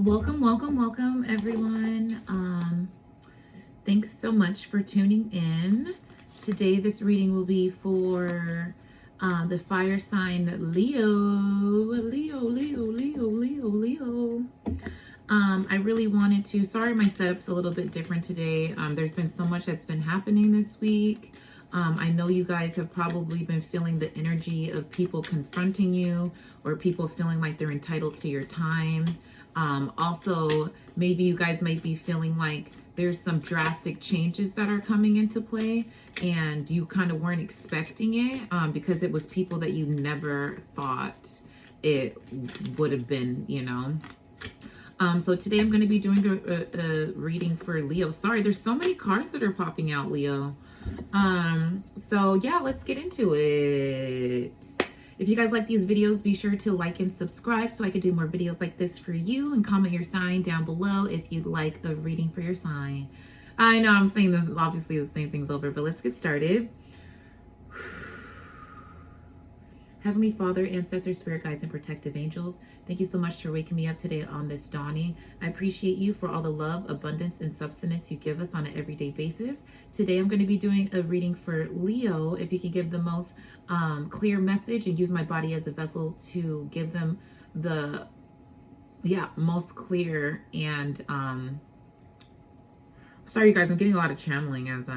Welcome, everyone. Thanks so much for tuning in. Today, this reading will be for the fire sign Leo. I really wanted to, sorry, my setup's a little bit different today. There's been so much that's been happening this week. I know you guys have probably been feeling the energy of people confronting you or people feeling like they're entitled to your time. Also, maybe you guys might be feeling like there's some drastic changes that are coming into play and you kind of weren't expecting it because it was people that you never thought it would have been, you know. So today I'm going to be doing a reading for Leo. Sorry, there's so many cards that are popping out, Leo. So yeah, let's get into it. If you guys like these videos, be sure to like and subscribe so I can do more videos like this for you, and comment your sign down below if you'd like a reading for your sign. I know I'm saying this, obviously the same things over, but let's get started. Heavenly Father, ancestors, spirit guides, and protective angels, thank you so much for waking me up today on this dawning. I appreciate you for all the love, abundance, and substance you give us on an everyday basis. Today, I'm going to be doing a reading for Leo. If you can give the most clear message and use my body as a vessel to give them the, most clear and, sorry, you guys, I'm getting a lot of channeling as I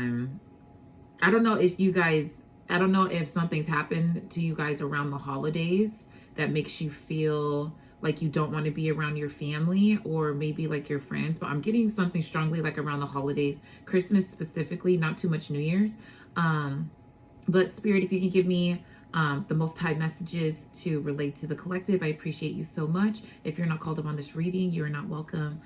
don't know if something's happened to you guys around the holidays that makes you feel like you don't want to be around your family or maybe like your friends, but I'm getting something strongly like around the holidays, Christmas specifically, not too much New Year's. But Spirit, if you can give me the most high messages to relate to the collective, I appreciate you so much. If you're not called upon this reading, you are not welcome.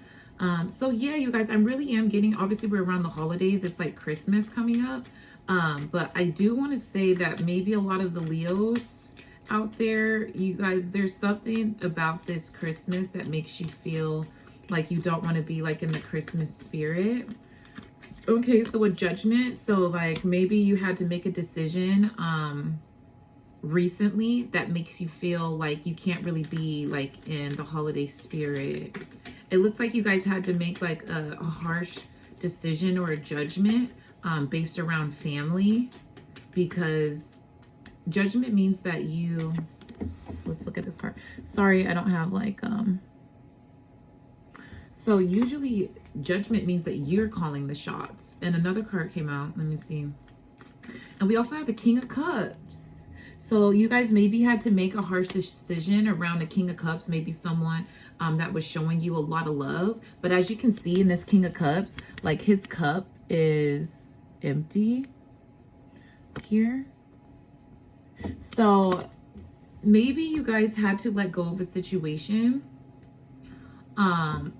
So yeah, you guys, I really am getting, obviously we're around the holidays. It's like Christmas coming up. But I do want to say that maybe a lot of the Leos out there, you guys, there's something about this Christmas that makes you feel like you don't want to be like in the Christmas spirit. Okay, so a judgment. So like maybe you had to make a decision recently that makes you feel like you can't really be like in the holiday spirit. It looks like you guys had to make like a harsh decision or a judgment based around family, because judgment means that you, so let's look at this card. Sorry, I don't have like, so usually judgment means that you're calling the shots. And another card came out, let me see. And we also have the King of Cups. So you guys maybe had to make a harsh decision around the King of Cups, maybe someone that was showing you a lot of love. But as you can see in this King of Cups, like his cup is empty here. So maybe you guys had to let go of a situation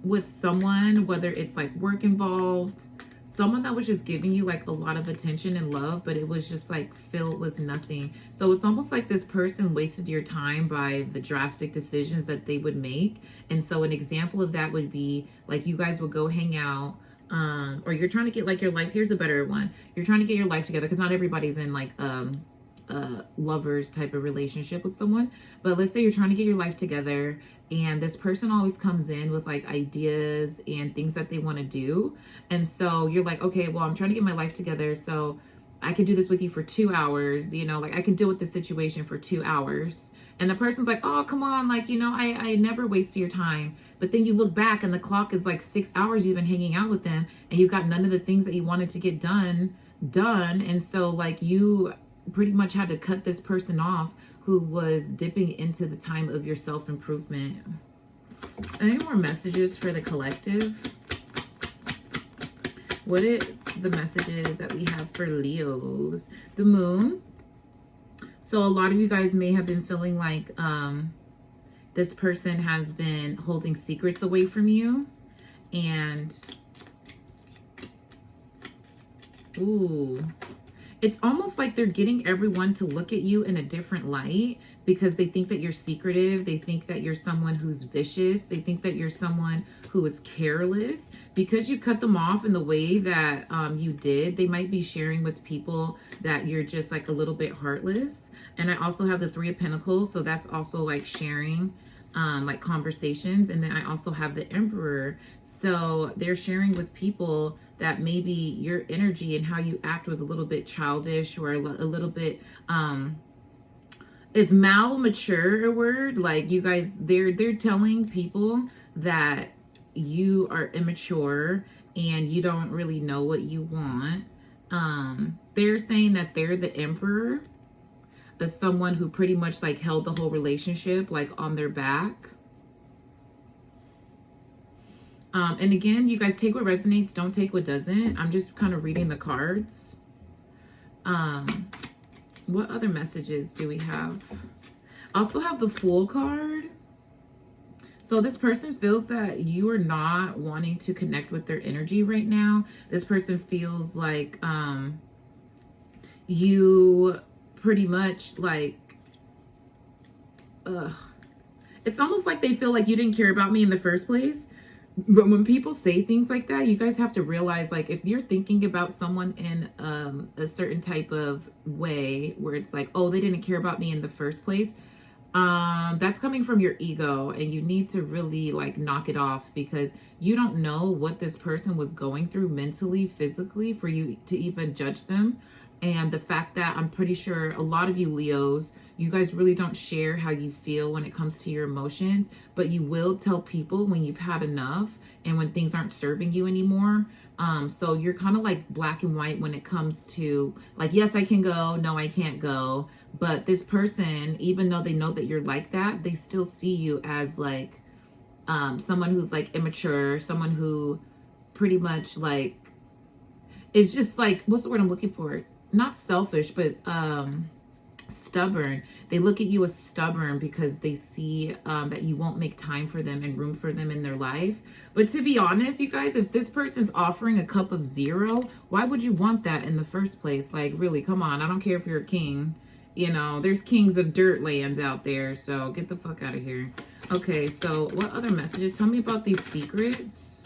with someone, whether it's like work involved, someone that was just giving you like a lot of attention and love, but it was just like filled with nothing. So it's almost like this person wasted your time by the drastic decisions that they would make. And so an example of that would be like you guys would go hang out, or you're trying to get like your life, here's a better one, you're trying to get your life together, because not everybody's in like lovers type of relationship with someone, but let's say you're trying to get your life together and this person always comes in with like ideas and things that they want to do, and so you're like, okay, well, I'm trying to get my life together, so I can do this with you for 2 hours, you know, like I can deal with the situation for 2 hours. And the person's like, oh, come on, like, you know, I never waste your time. But then you look back and the clock is like 6 hours you've been hanging out with them and you've got none of the things that you wanted to get done. And so like you pretty much had to cut this person off who was dipping into the time of your self-improvement. Any more messages for the collective? What is the messages that we have for Leos? The Moon. So a lot of you guys may have been feeling like this person has been holding secrets away from you. And, ooh, it's almost like they're getting everyone to look at you in a different light because they think that you're secretive. They think that you're someone who's vicious. They think that you're someone who is careless. Because you cut them off in the way that you did, they might be sharing with people that you're just like a little bit heartless. And I also have the Three of Pentacles, so that's also like sharing like conversations. And then I also have the Emperor. So they're sharing with people that maybe your energy and how you act was a little bit childish, or a little bit, is mature a word? Like, you guys, they're telling people that you are immature and you don't really know what you want. They're saying that they're the Emperor, as someone who pretty much like held the whole relationship like on their back. And again, you guys take what resonates, don't take what doesn't. I'm just kind of reading the cards. What other messages do we have? I also have the Fool card. So this person feels that you are not wanting to connect with their energy right now. This person feels like you pretty much like, it's almost like they feel like you didn't care about me in the first place. But when people say things like that, you guys have to realize, like, if you're thinking about someone in a certain type of way where it's like, oh, they didn't care about me in the first place, that's coming from your ego, and you need to really like knock it off, because you don't know what this person was going through mentally, physically, for you to even judge them. And the fact that I'm pretty sure a lot of you Leos, you guys really don't share how you feel when it comes to your emotions, but you will tell people when you've had enough and when things aren't serving you anymore. So you're kind of like black and white when it comes to like, yes, I can go, no, I can't go. But this person, even though they know that you're like that, they still see you as like someone who's like immature, someone who pretty much like is just like, what's the word I'm looking for? Not selfish, but stubborn. They look at you as stubborn because they see that you won't make time for them and room for them in their life. But to be honest, you guys, if this person's offering a cup of zero, why would you want that in the first place? Like, really, come on. I don't care if you're a king. You know, there's kings of dirt lands out there, so get the fuck out of here. Okay, so what other messages? Tell me about these secrets.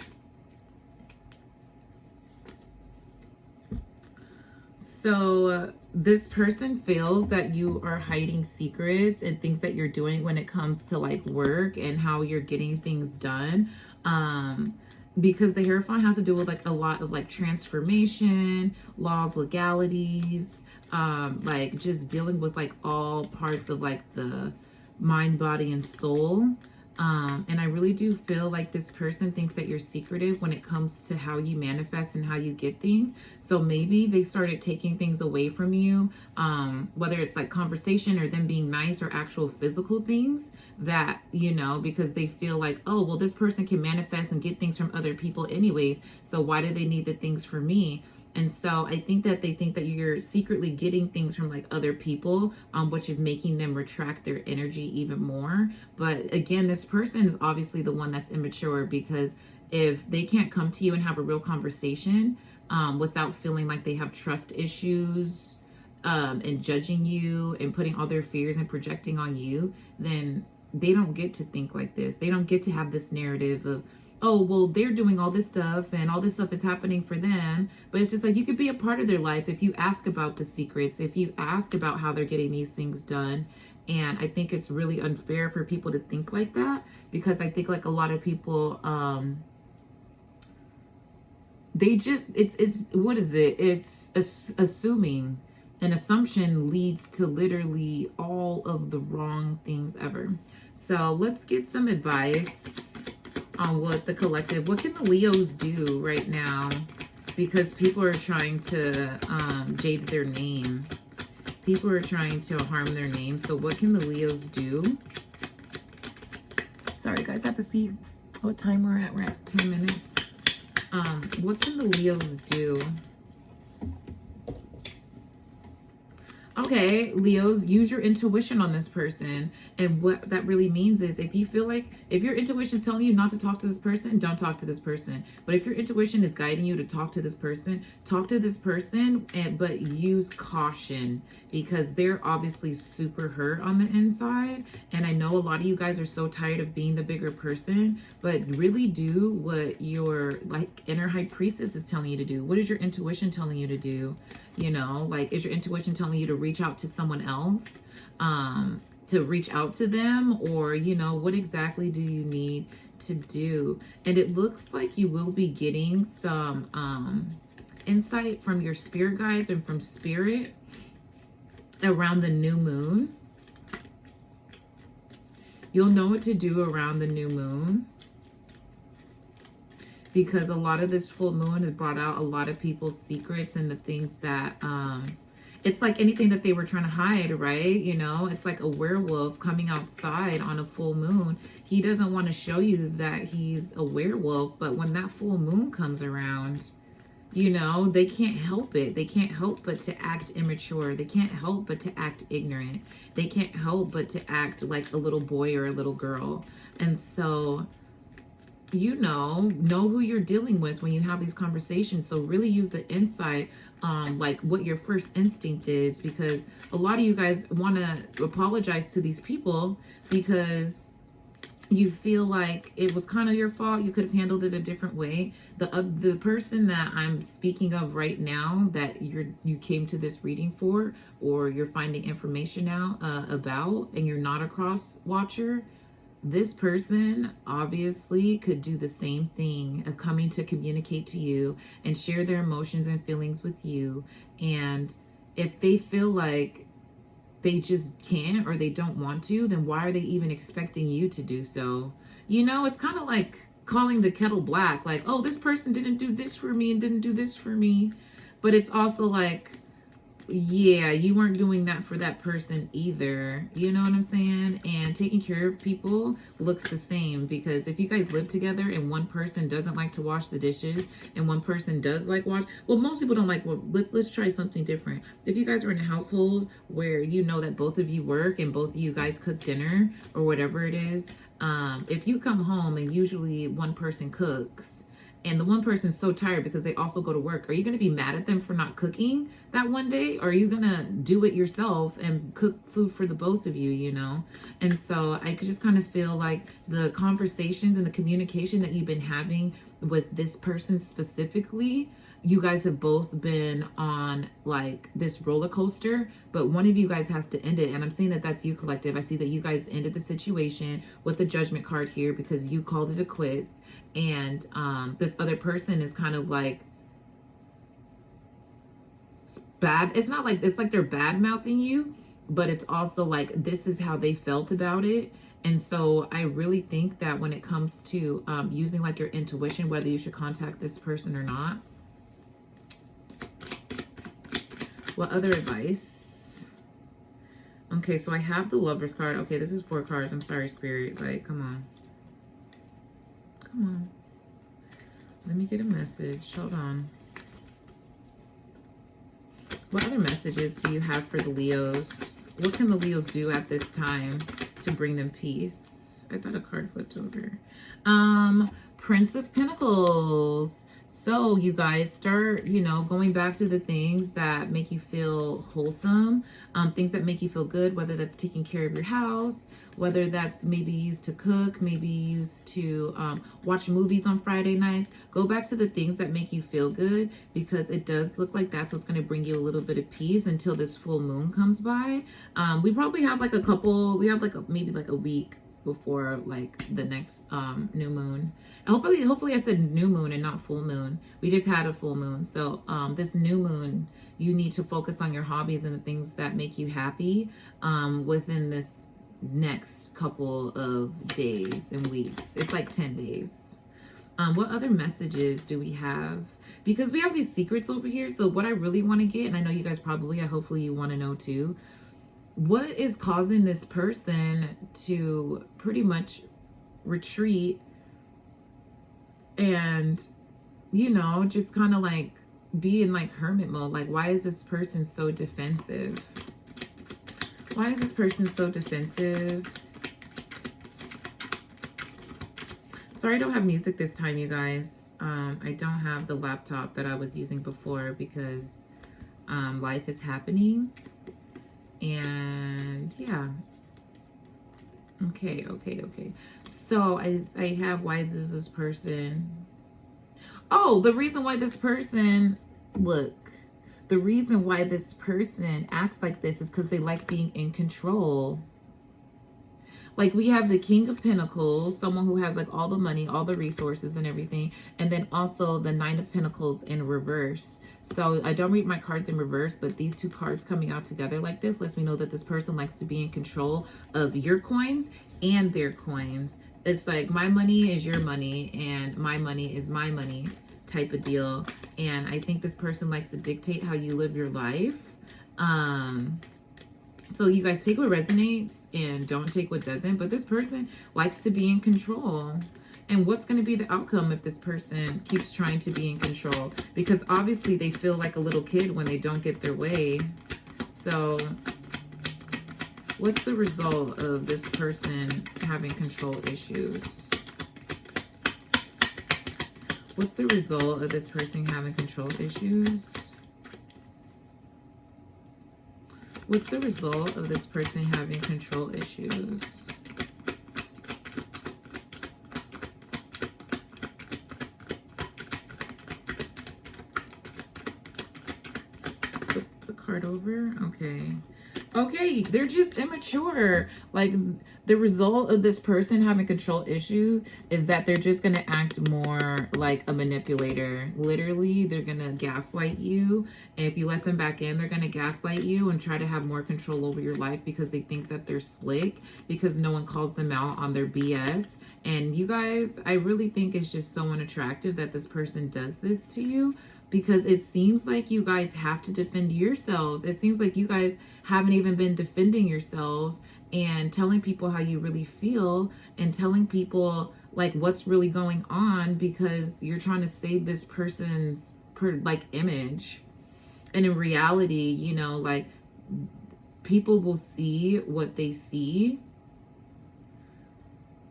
So this person feels that you are hiding secrets and things that you're doing when it comes to like work and how you're getting things done. Because the Hierophant has to do with like a lot of like transformation, laws, legalities, like just dealing with like all parts of like the mind, body, and soul. And I really do feel like this person thinks that you're secretive when it comes to how you manifest and how you get things. So maybe they started taking things away from you, whether it's like conversation or them being nice or actual physical things that, you know, because they feel like, oh, well, this person can manifest and get things from other people anyways. So why do they need the things for me? And so I think that they think that you're secretly getting things from like other people, which is making them retract their energy even more. But again, this person is obviously the one that's immature, because if they can't come to you and have a real conversation without feeling like they have trust issues and judging you and putting all their fears and projecting on you, then they don't get to think like this. They don't get to have this narrative of, oh, well, they're doing all this stuff and all this stuff is happening for them. But it's just like, you could be a part of their life if you ask about the secrets, if you ask about how they're getting these things done. And I think it's really unfair for people to think like that, because I think like a lot of people, they just, it's, what is it? It's assuming. An assumption leads to literally all of the wrong things ever. So let's get some advice on what the collective, what can the Leos do right now? Because people are trying to jade their name. People are trying to harm their name. So what can the Leos do? Sorry guys, I have to see what time we're at. We're at 2 minutes. What can the Leos do? Okay, Leos, use your intuition on this person. And what that really means is, if you feel like, if your intuition is telling you not to talk to this person, don't talk to this person. But if your intuition is guiding you to talk to this person, but use caution, because they're obviously super hurt on the inside. And I know a lot of you guys are so tired of being the bigger person, but really do what your like inner high priestess is telling you to do. What is your intuition telling you to do? You know, like, is your intuition telling you to reach out to someone else? to reach out to them, or, you know, what exactly do you need to do? And it looks like you will be getting some insight from your spirit guides and from spirit around the new moon. You'll know what to do around the new moon, because a lot of this full moon has brought out a lot of people's secrets and the things that it's like anything that they were trying to hide, right? You know, it's like a werewolf coming outside on a full moon. He doesn't want to show you that he's a werewolf, but when that full moon comes around, you know, they can't help it. They can't help but to act immature. They can't help but to act ignorant. They can't help but to act like a little boy or a little girl. And so, you know who you're dealing with when you have these conversations. So really use the insight, like what your first instinct is, because a lot of you guys want to apologize to these people because you feel like it was kind of your fault. You could have handled it a different way. The person that I'm speaking of right now that you came to this reading for, or you're finding information out about, and you're not a cross watcher, this person obviously could do the same thing of coming to communicate to you and share their emotions and feelings with you. And if they feel like they just can't or they don't want to, then why are they even expecting you to do so? You know, it's kind of like calling the kettle black. Like, oh, this person didn't do this for me and didn't do this for me. But it's also like, yeah, you weren't doing that for that person either. You know what I'm saying? And taking care of people looks the same, because if you guys live together and one person doesn't like to wash the dishes and one person does like wash, well, most people don't like, well, let's try something different. If you guys are in a household where you know that both of you work and both of you guys cook dinner or whatever it is, if you come home and usually one person cooks, and the one person's so tired because they also go to work, are you going to be mad at them for not cooking that one day? Or are you going to do it yourself and cook food for the both of you, you know? And so I could just kind of feel like the conversations and the communication that you've been having with this person specifically, you guys have both been on like this roller coaster, but one of you guys has to end it. And I'm saying that that's you, collective. I see that you guys ended the situation with the Judgment card here because you called it a quits. And this other person is kind of like bad. It's not like, it's like they're bad mouthing you, but it's also like, this is how they felt about it. And so I really think that when it comes to using like your intuition, whether you should contact this person or not. What other advice? Okay, so I have the Lover's card. Okay, this is 4 cards. I'm sorry, Spirit. Like, come on. Come on. Let me get a message. Hold on. What other messages do you have for the Leos? What can the Leos do at this time to bring them peace? I thought a card flipped over. Prince of Pentacles. So you guys start, you know, going back to the things that make you feel wholesome, things that make you feel good, whether that's taking care of your house, whether that's maybe used to cook, maybe used to watch movies on Friday nights. Go back to the things that make you feel good, because it does look like that's what's going to bring you a little bit of peace until this full moon comes by. We probably have like maybe like a week before like the next new moon. And hopefully I said new moon and not full moon. We just had a full moon. So this new moon, you need to focus on your hobbies and the things that make you happy within this next couple of days and weeks. It's like 10 days. What other messages do we have? Because we have these secrets over here. So what I really want to get, and I know you guys hopefully you want to know too, what is causing this person to pretty much retreat and, you know, just kind of like be in like hermit mode? Like, why is this person so defensive? Why is this person so defensive? Sorry I don't have music this time, you guys. I don't have the laptop that I was using before because life is happening. And yeah. Okay. So I have, why does this person... Oh, the reason why this person... Look. The reason why this person acts like this is because they like being in control. Like we have the King of Pentacles, someone who has like all the money, all the resources and everything. And then also the Nine of Pentacles in reverse. So I don't read my cards in reverse, but these two cards coming out together like this lets me know that this person likes to be in control of your coins and their coins. It's like my money is your money and my money is my money type of deal. And I think this person likes to dictate how you live your life. So you guys take what resonates and don't take what doesn't. But this person likes to be in control. And what's going to be the outcome if this person keeps trying to be in control? Because obviously they feel like a little kid when they don't get their way. So what's the result of this person having control issues? What's the result of this person having control issues? What's the result of this person having control issues? Flip the card over. Okay. Okay, they're just immature. Like, the result of this person having control issues is that they're just going to act more like a manipulator. Literally, they're going to gaslight you. And if you let them back in, they're going to gaslight you and try to have more control over your life because they think that they're slick, because no one calls them out on their BS. And you guys, I really think it's just so unattractive that this person does this to you, because it seems like you guys have to defend yourselves. It seems like you guys haven't even been defending yourselves and telling people how you really feel and telling people like what's really going on, because you're trying to save this person's like image. And in reality, you know, like people will see what they see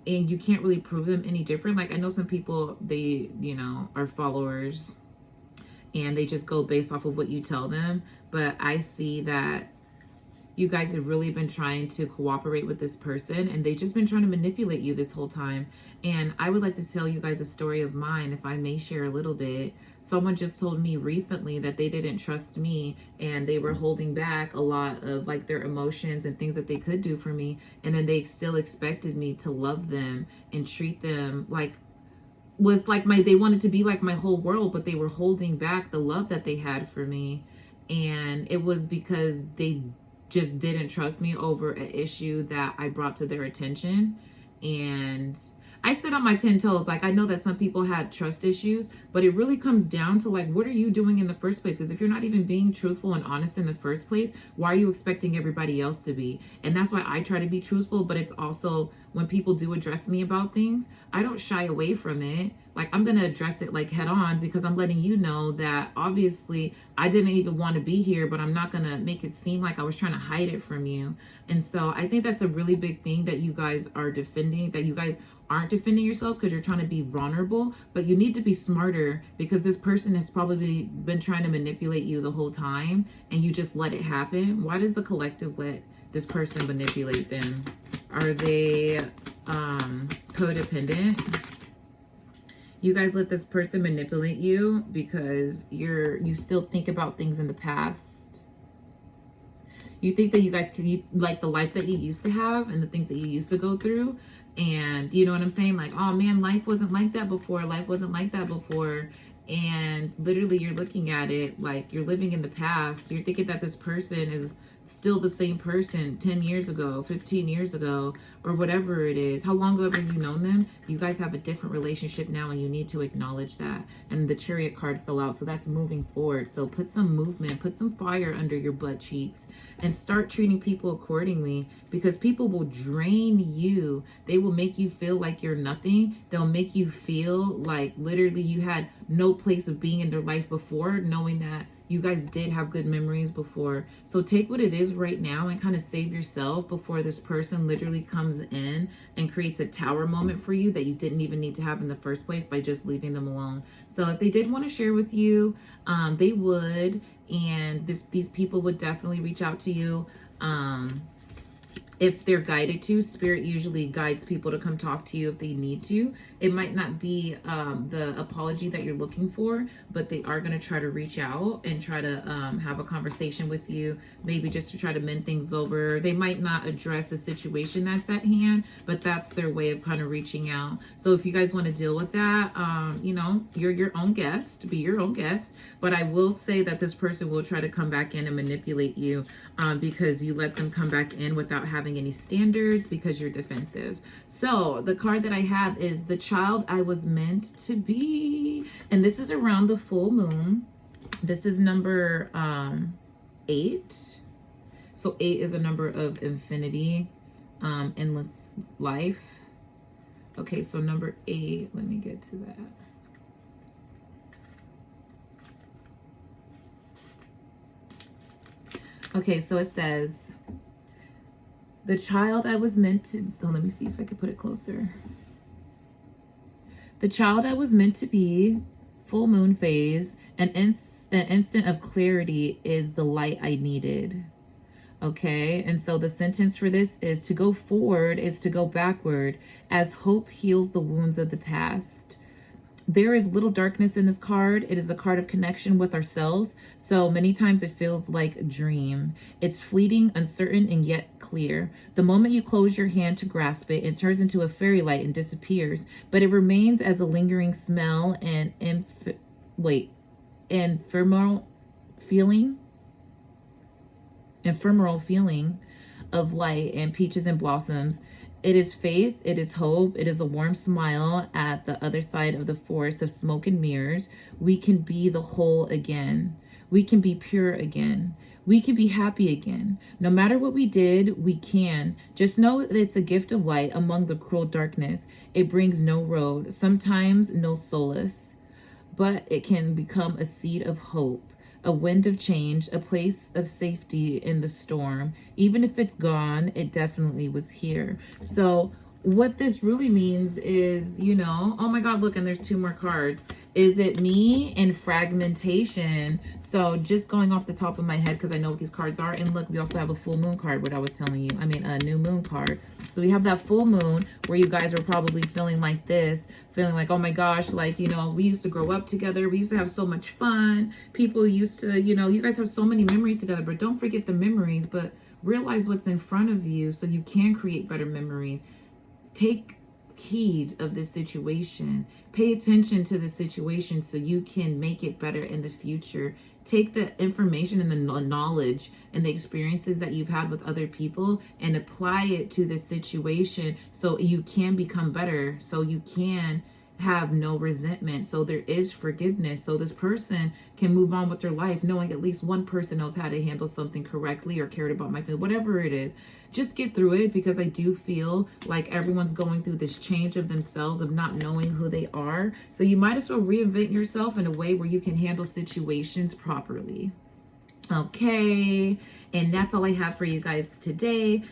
and you can't really prove them any different. Like I know some people, they, you know, are followers and they just go based off of what you tell them. But I see that you guys have really been trying to cooperate with this person and they just been trying to manipulate you this whole time. And I would like to tell you guys a story of mine, if I may share a little bit. Someone just told me recently that they didn't trust me and they were holding back a lot of like their emotions and things that they could do for me. And then they still expected me to love them and treat them like with like they wanted to be like my whole world, but they were holding back the love that they had for me. And it was because they just didn't trust me over an issue that I brought to their attention. And I stood on my 10 toes. Like, I know that some people had trust issues, but it really comes down to like, what are you doing in the first place? Because if you're not even being truthful and honest in the first place, why are you expecting everybody else to be? And that's why I try to be truthful. But it's also when people do address me about things, I don't shy away from it. Like, I'm going to address it like head on, because I'm letting you know that obviously I didn't even want to be here, but I'm not going to make it seem like I was trying to hide it from you. And so I think that's a really big thing that you guys are defending, that you guys aren't defending yourselves because you're trying to be vulnerable, but you need to be smarter, because this person has probably been trying to manipulate you the whole time and you just let it happen. Why does the collective let this person manipulate them? Are they codependent? You guys let this person manipulate you because you still think about things in the past. You think that you guys can, like the life that you used to have and the things that you used to go through. And you know what I'm saying? Like, oh man, life wasn't like that before. Life wasn't like that before. And literally you're looking at it like you're living in the past. You're thinking that this person is still the same person 10 years ago, 15 years ago, or whatever it is. How long ago have you known them? You guys have a different relationship now, and you need to acknowledge that. And the Chariot card fell out, so that's moving forward. So put some movement, put some fire under your butt cheeks, and start treating people accordingly, because people will drain you. They will make you feel like you're nothing. They'll make you feel like literally you had no place of being in their life before, knowing that you guys did have good memories before. So take what it is right now and kind of save yourself before this person literally comes in and creates a tower moment for you that you didn't even need to have in the first place by just leaving them alone. So if they did want to share with you, they would, and these people would definitely reach out to you. if they're guided to. Spirit usually guides people to come talk to you if they need to. It might not be the apology that you're looking for, but they are going to try to reach out and try to have a conversation with you, maybe just to try to mend things over. They might not address the situation that's at hand, but that's their way of kind of reaching out. So if you guys want to deal with that, you know, you're your own guest, be your own guest. But I will say that this person will try to come back in and manipulate you because you let them come back in without having any standards, because you're defensive. So the card that I have is the child I was meant to be. And this is around the full moon. This is number 8. So 8 is a number of infinity, endless life. Okay, so number 8, let me get to that. Okay, so it says, the child I was meant to, oh, let me see if I could put it closer. The child I was meant to be, full moon phase, an instant of clarity is the light I needed. Okay, and so the sentence for this is, to go forward is to go backward, as hope heals the wounds of the past. There is little darkness in this card. It is a card of connection with ourselves. So many times it feels like a dream. It's fleeting, uncertain, and yet clear. The moment you close your hand to grasp it, it turns into a fairy light and disappears. But it remains as a lingering smell and ephemeral feeling of light and peaches and blossoms. It is faith, it is hope, it is a warm smile at the other side of the forest of smoke and mirrors. We can be the whole again. We can be pure again. We can be happy again. No matter what we did, we can. Just know that it's a gift of light among the cruel darkness. It brings no road, sometimes no solace, but it can become a seed of hope, a wind of change, a place of safety in the storm. Even if it's gone, it definitely was here. So what this really means is, you know, oh my God, look, and there's 2 more cards. Is it me and fragmentation? So just going off the top of my head, because I know what these cards are. And look, we also have a full moon card, what I was telling you. I mean, a new moon card. So we have that full moon where you guys are probably feeling like this, feeling like, oh my gosh, like, you know, we used to grow up together. We used to have so much fun. People used to, you know, you guys have so many memories together, but don't forget the memories, but realize what's in front of you so you can create better memories. Take heed of this situation. Pay attention to the situation so you can make it better in the future. Take the information and the knowledge and the experiences that you've had with other people and apply it to this situation so you can become better, so you can have no resentment, so there is forgiveness, so this person can move on with their life knowing at least one person knows how to handle something correctly or cared about my family, whatever it is. Just get through it, because I do feel like everyone's going through this change of themselves, of not knowing who they are. So you might as well reinvent yourself in a way where you can handle situations properly. Okay, and that's all I have for you guys today.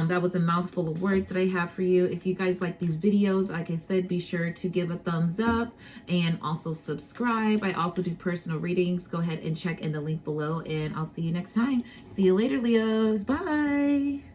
That was a mouthful of words that I have for you. If you guys like these videos, like I said, be sure to give a thumbs up and also subscribe. I also do personal readings. Go ahead and check in the link below, and I'll see you next time. See you later, Leos. Bye.